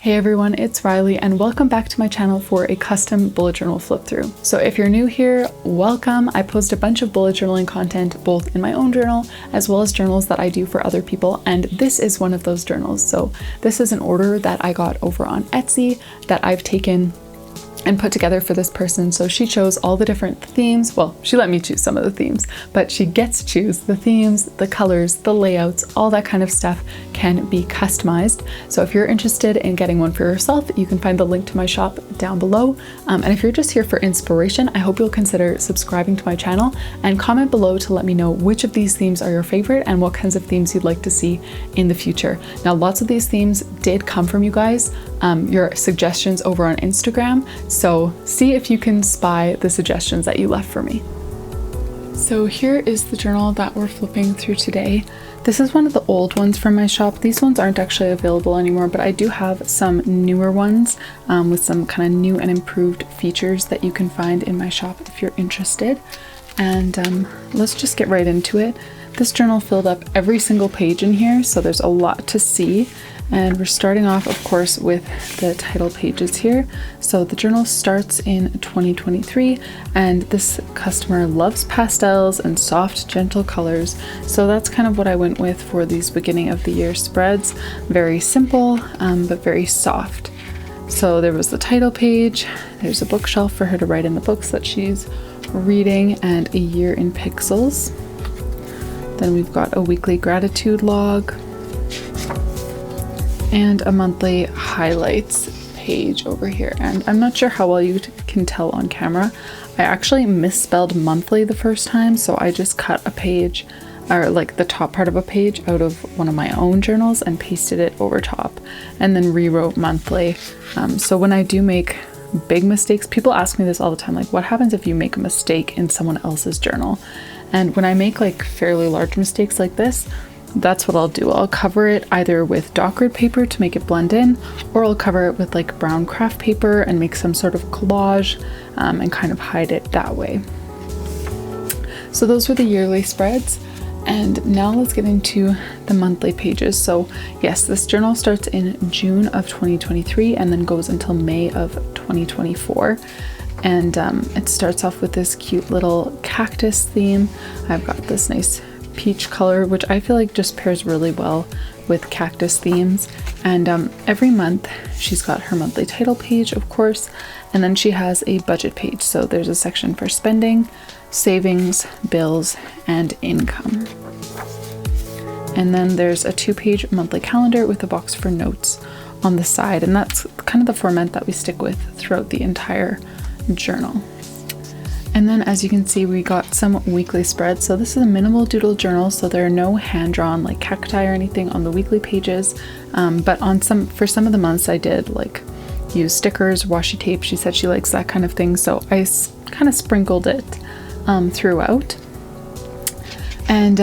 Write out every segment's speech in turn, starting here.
Hey everyone, it's Rylee and welcome back to my channel for a custom bullet journal flip through. So if you're new here, welcome. I post a bunch of bullet journaling content both in my own journal as well as journals that I do for other people, and this is one of those journals. So this is an order that I got over on Etsy that I've taken and put together for this person. So she chose all the different themes. Well, she let me choose some of the themes, but she gets to choose the themes, the colors, the layouts, all that kind of stuff can be customized. So if you're interested in getting one for yourself, you can find the link to my shop down below. And if you're just here for inspiration, I hope you'll consider subscribing to my channel and comment below to let me know which of these themes are your favorite and what kinds of themes you'd like to see in the future. Now, lots of these themes did come from you guys, your suggestions over on Instagram. So see if you can spy the suggestions that you left for me. So here is the journal that we're flipping through today. This is one of the old ones from my shop. These ones aren't actually available anymore, but I do have some newer ones with some kind of new and improved features that you can find in my shop if you're interested. And let's just get right into it. This journal filled up every single page in here, so there's a lot to see. And we're starting off, of course, with the title pages here. So the journal starts in 2023, and this customer loves pastels and soft, gentle colors. So that's kind of what I went with for these beginning of the year spreads. Very simple, but very soft. So there was the title page. There's a bookshelf for her to write in the books that she's reading, and a year in pixels. Then we've got a weekly gratitude log and a monthly highlights page over here. And I'm not sure how well you can tell on camera. I actually misspelled monthly the first time, so I just cut a page, or like the top part of a page, out of one of my own journals and pasted it over top and then rewrote monthly. So when I do make big mistakes, people ask me this all the time, like, what happens if you make a mistake in someone else's journal? And when I make like fairly large mistakes like this, that's what I'll do. I'll cover it either with dock grid paper to make it blend in, or I'll cover it with like brown craft paper and make some sort of collage and kind of hide it that way. So those were the yearly spreads. And now let's get into the monthly pages. So yes, this journal starts in June of 2023 and then goes until May of 2024. And it starts off with this cute little cactus theme. I've got this nice peach color, which I feel like just pairs really well with cactus themes. And every month she's got her monthly title page, of course, and then she has a budget page. So there's a section for spending, savings, bills, and income. And then there's a 2-page monthly calendar with a box for notes on the side, and that's kind of the format that we stick with throughout the entire journal. And then, as you can see, we got some weekly spreads. So this is a minimal doodle journal, so there are no hand-drawn like cacti or anything on the weekly pages, but on for some of the months I did like use stickers, washi tape. She said she likes that kind of thing, so I kind of sprinkled it throughout. And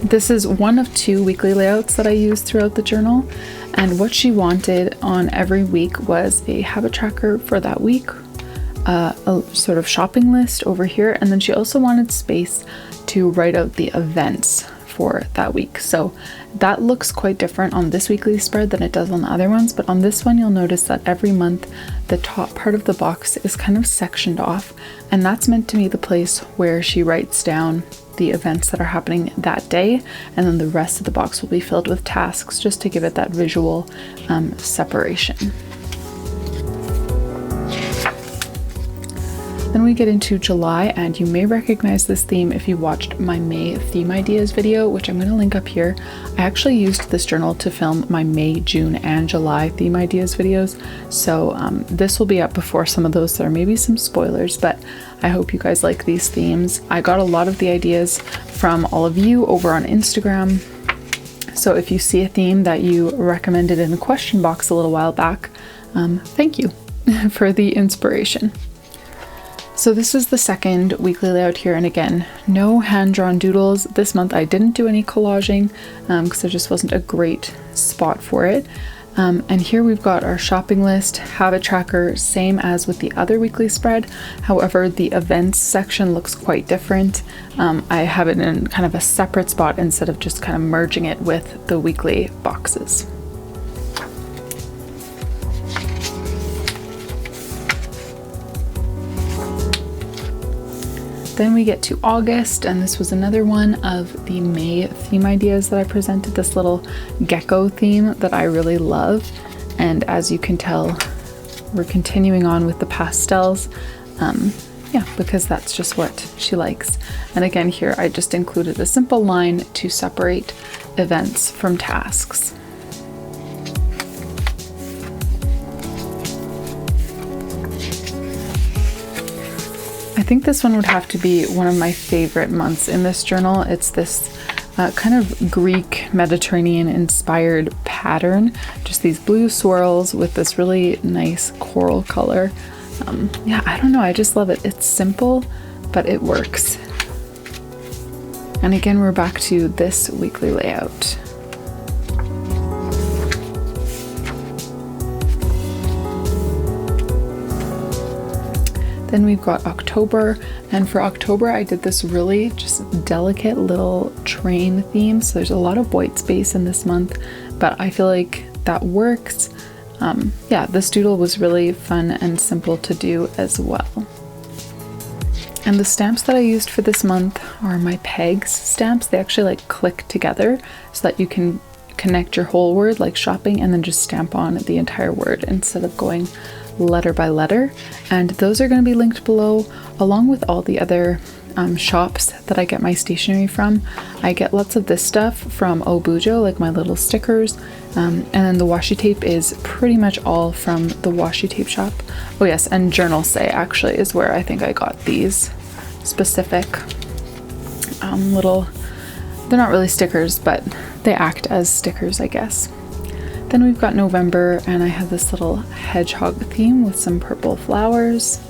this is one of 2 weekly layouts that I used throughout the journal, and what she wanted on every week was a habit tracker for that week, a sort of shopping list over here, and then she also wanted space to write out the events for that week. So that looks quite different on this weekly spread than it does on the other ones, but on this one you'll notice that every month the top part of the box is kind of sectioned off, and that's meant to be the place where she writes down the events that are happening that day, and then the rest of the box will be filled with tasks just to give it that visual separation. Then we get into July, and you may recognize this theme if you watched my May theme ideas video, which I'm going to link up here. I actually used this journal to film my May, June, and July theme ideas videos, so this will be up before some of those. There may be some spoilers, but I hope you guys like these themes. I got a lot of the ideas from all of you over on Instagram, so if you see a theme that you recommended in the question box a little while back, thank you for the inspiration. So this is the second weekly layout here, and again, no hand-drawn doodles. This month I didn't do any collaging because there just wasn't a great spot for it. And here we've got our shopping list, habit tracker, same as with the other weekly spread. However, the events section looks quite different. I have it in kind of a separate spot instead of just kind of merging it with the weekly boxes. Then we get to August, and this was another one of the May theme ideas that I presented, this little gecko theme that I really love. And as you can tell, we're continuing on with the pastels. Yeah, because that's just what she likes. And again, here I just included a simple line to separate events from tasks. I think this one would have to be one of my favorite months in this journal. It's this kind of Greek Mediterranean inspired pattern, just these blue swirls with this really nice coral color. Yeah, I don't know, I just love it. It's simple, but it works. And again, we're back to this weekly layout. Then we've got October, and for October I did this really just delicate little train theme. So there's a lot of white space in this month, but I feel like that works. Yeah, this doodle was really fun and simple to do as well. And the stamps that I used for this month are my pegs stamps. They actually like click together so that you can connect your whole word like shopping and then just stamp on the entire word instead of going letter by letter. And those are going to be linked below, along with all the other shops that I get my stationery from. I get lots of this stuff from OBUJO, like my little stickers, and then the washi tape is pretty much all from the washi tape shop. Oh yes, and Journal Say actually is where I think I got these specific little, they're not really stickers, but they act as stickers, I guess. Then we've got November, and I have this little hedgehog theme with some purple flowers.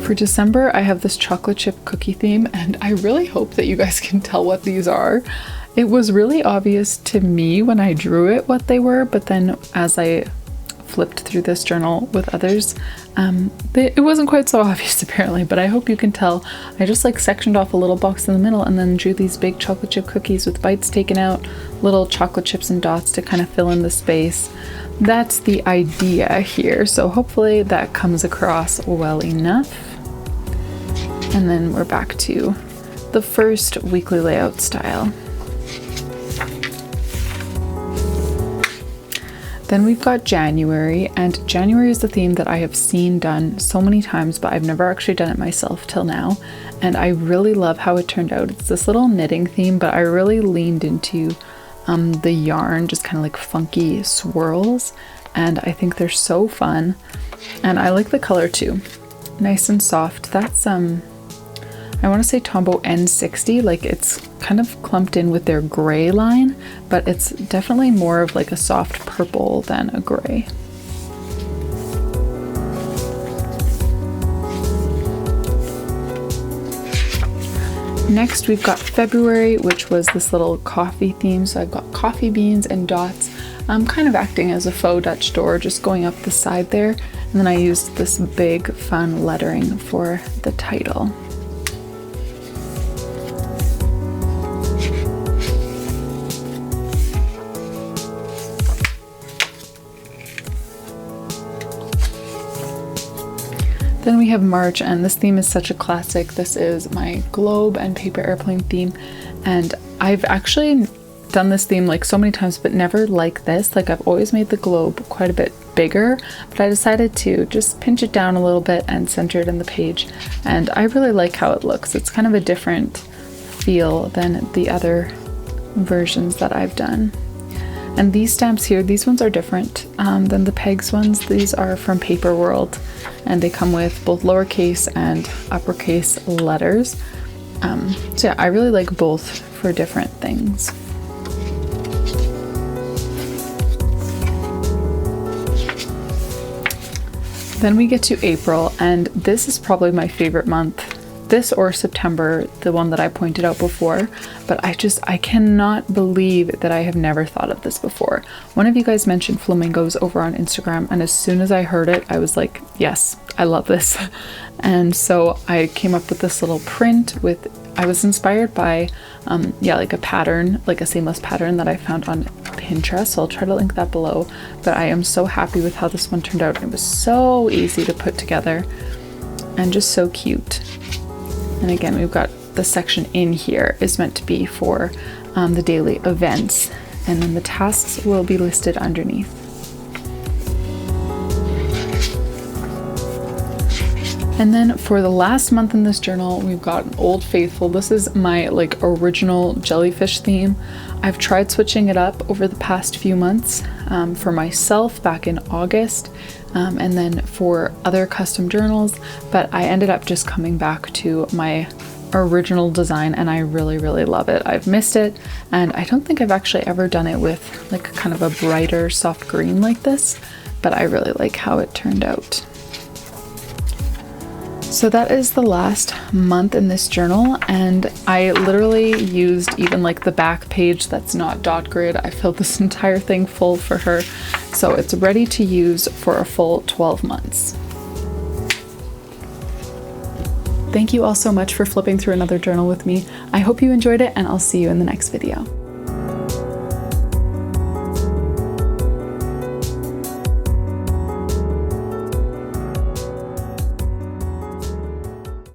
For December, I have this chocolate chip cookie theme, and I really hope that you guys can tell what these are. It was really obvious to me when I drew it what they were, but then as I flipped through this journal with others, it wasn't quite so obvious apparently, but I hope you can tell. I just like sectioned off a little box in the middle and then drew these big chocolate chip cookies with bites taken out, little chocolate chips and dots to kind of fill in the space. That's the idea here, so hopefully that comes across well enough. And then we're back to the first weekly layout style. Then we've got January, and January is the theme that I have seen done so many times, but I've never actually done it myself till now. And I really love how it turned out. It's this little knitting theme, but I really leaned into the yarn, just kind of like funky swirls. And I think they're so fun. And I like the color too. Nice and soft. That's, I want to say Tombow N60, like it's kind of clumped in with their gray line, but it's definitely more of like a soft purple than a gray. Next we've got February, which was this little coffee theme. So I've got coffee beans and dots. I'm kind of acting as a faux Dutch door, just going up the side there. And then I used this big fun lettering for the title. Then we have March, and this theme is such a classic. This is my globe and paper airplane theme, and I've actually done this theme like so many times, but never like this. Like I've always made the globe quite a bit bigger, but I decided to just pinch it down a little bit and center it in the page, and I really like how it looks. It's kind of a different feel than the other versions that I've done. And these stamps here, these ones are different than the pegs ones. These are from Paperwrld, and they come with both lowercase and uppercase letters. So yeah, I really like both for different things. Then we get to April, and this is probably my favorite month. This or September, the one that I pointed out before, but I cannot believe that I have never thought of this before. One of you guys mentioned flamingos over on Instagram, and as soon as I heard it, I was like, yes, I love this. And so I came up with this little print with I was inspired by, yeah, like a pattern, like a seamless pattern that I found on Pinterest. So I'll try to link that below. But I am so happy with how this one turned out. It was so easy to put together and just so cute. And again, we've got the section in here is meant to be for the daily events, and then the tasks will be listed underneath. And then for the last month in this journal, we've got an Old Faithful. This is my like original jellyfish theme. I've tried switching it up over the past few months for myself back in August, and then for other custom journals, but I ended up just coming back to my original design, and I really love it. I've missed it, and I don't think I've actually ever done it with like kind of a brighter soft green like this, but I really like how it turned out. So that is the last month in this journal, and I literally used even like the back page that's not dot grid. I filled this entire thing full for her, so it's ready to use for a full 12 months. Thank you all so much for flipping through another journal with me. I hope you enjoyed it, and I'll see you in the next video.